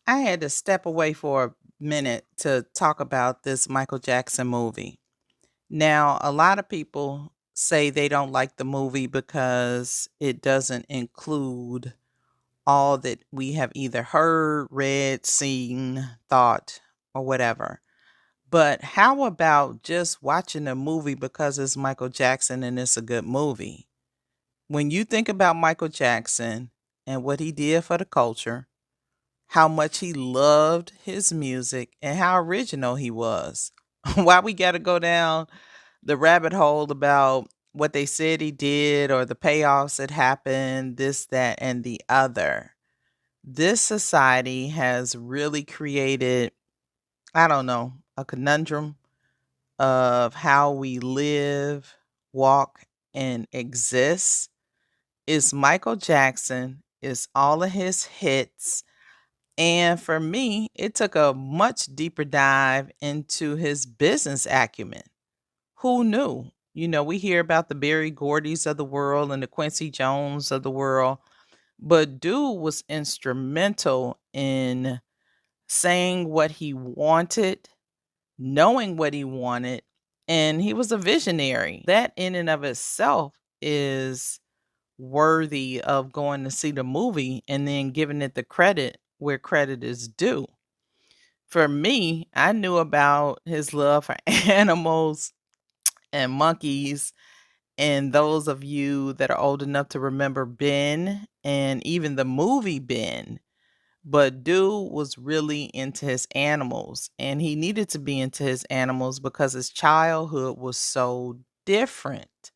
I had to step away for a minute to talk about this Michael Jackson movie. Now, a lot of people say they don't like the movie because it doesn't include all that we have either heard, read, seen, thought, or whatever. But how about just watching a movie because it's Michael Jackson and it's a good movie? When you think about Michael Jackson and what he did for the culture, how much he loved his music and how original he was. Why we got to go down the rabbit hole about what they said he did or the payoffs that happened, this, that, and the other. This society has really created, I don't know, a conundrum of how we live, walk, and exist. Is Michael Jackson, is all of his hits, and for me, it took a much deeper dive into his business acumen. Who knew? We hear about the Barry Gordys of the world and the Quincy Jones of the world, but dude was instrumental in saying what he wanted, knowing what he wanted, and he was a visionary. That in and of itself is worthy of going to see the movie and then giving it the credit where credit is due. For me, I knew about his love for animals and monkeys, and those of you that are old enough to remember Ben and even the movie Ben. But dude was really into his animals, and he needed to be into his animals because his childhood was so different.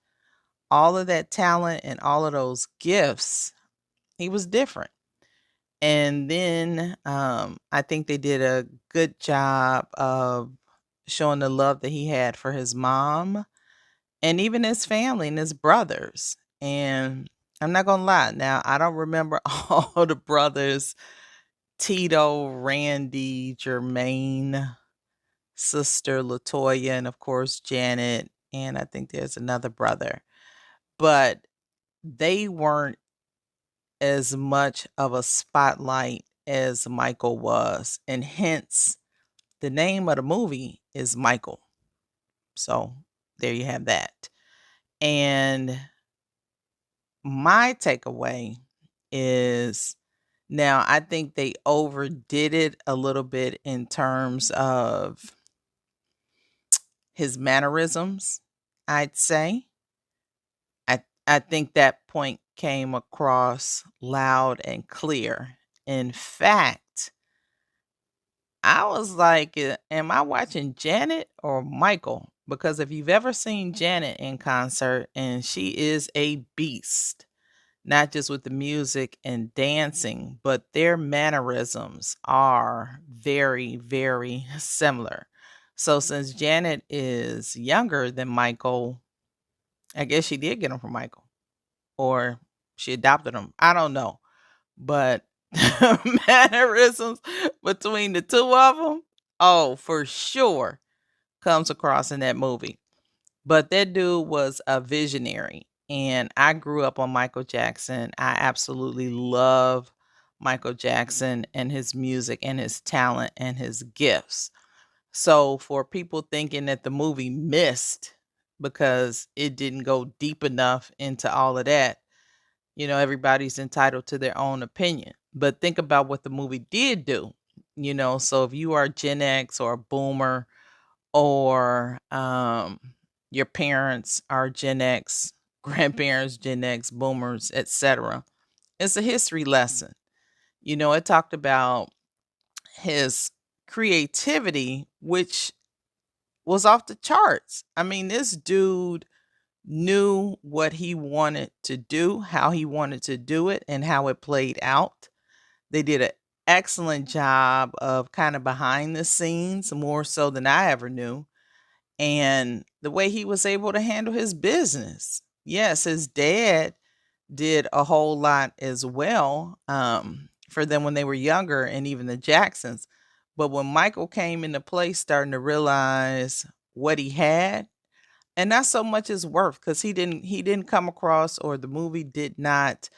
All of that talent and all of those gifts, he was different. And then, I think they did a good job of showing the love that he had for his mom and even his family and his brothers. And I'm not gonna lie, now I don't remember all the brothers, Tito, Randy, Jermaine, sister Latoya, and of course Janet, and I think there's another brother. But they weren't as much of a spotlight as Michael was, and hence the name of the movie is Michael. So there you have that. And my takeaway is now I think they overdid it a little bit in terms of his mannerisms, I'd say. I think that point came across loud and clear. In fact, I was like, am I watching Janet or Michael? Because if you've ever seen Janet in concert, and she is a beast, not just with the music and dancing, but their mannerisms are very, very similar. So since Janet is younger than Michael, I guess she did get him from Michael, or she adopted him. I don't know. But mannerisms between the two of them, oh, for sure, comes across in that movie. But that dude was a visionary, and I grew up on Michael Jackson. I absolutely love Michael Jackson and his music and his talent and his gifts. So for people thinking that the movie missed because it didn't go deep enough into all of that, everybody's entitled to their own opinion. But think about what the movie did do. So if you are Gen X or a boomer, or your parents are Gen X, grandparents Gen X, boomers, etc., it's a history lesson. It talked about his creativity, which was off the charts. I mean, this dude knew what he wanted to do, how he wanted to do it, and how it played out. They did an excellent job of kind of behind the scenes, more so than I ever knew, and the way he was able to handle his business. Yes, his dad did a whole lot as well, for them when they were younger, and even the Jacksons. But when Michael came into play, starting to realize what he had, and not so much his worth, because he didn't come across, or the movie did not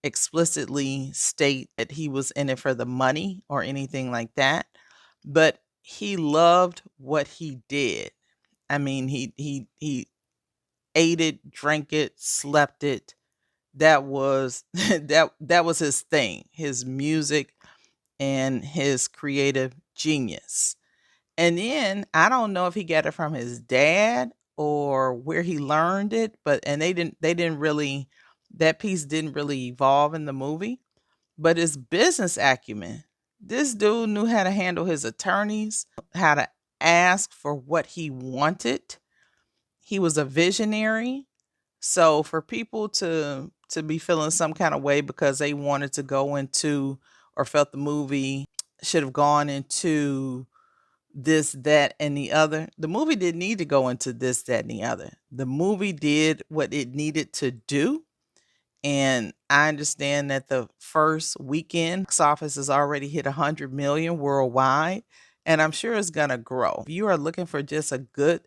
explicitly state that he was in it for the money or anything like that, but he loved what he did. I mean, he ate it, drank it, slept it. That was that was his thing, his music and his creative genius. And then I don't know if he got it from his dad or where he learned it, but and they didn't really, that piece didn't really evolve in the movie, but his business acumen. This dude knew how to handle his attorneys, how to ask for what he wanted. He was a visionary. So for people to be feeling some kind of way because they wanted to go into or felt the movie should have gone into this, that, and the other. The movie didn't need to go into this, that, and the other. The movie did what it needed to do. And I understand that the first weekend box office has already hit 100 million worldwide, and I'm sure it's gonna grow. If you are looking for just a good,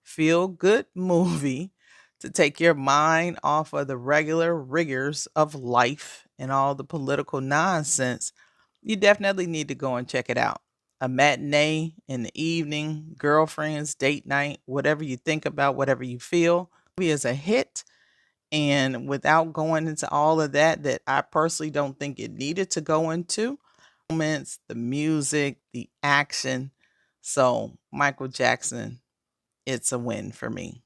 feel good movie to take your mind off of the regular rigors of life and all the political nonsense, you definitely need to go and check it out. A matinee in the evening, girlfriends, date night, whatever you think about, whatever you feel. Movie is a hit. And without going into all of that, that I personally don't think it needed to go into, moments, the music, the action. So Michael Jackson, it's a win for me.